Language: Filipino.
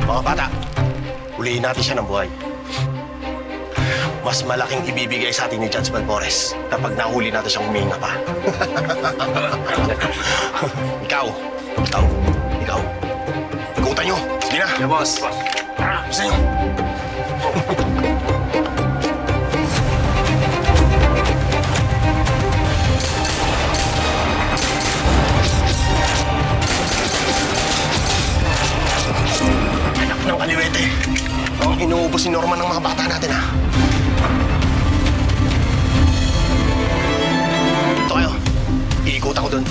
Mga bata, huliin natin siya ng buhay. Mas malaking ibibigay sa atin ni Judge Balbores kapag nahuli natin siyang humihinga pa. Ikaw. Ikutan nyo. Sige na. Yeah, boss. Gusto nyo. Anak ng kaliwete. Ang inuubos si Norman ng mga bata natin, ha? Ito kayo. Iikot ako dun.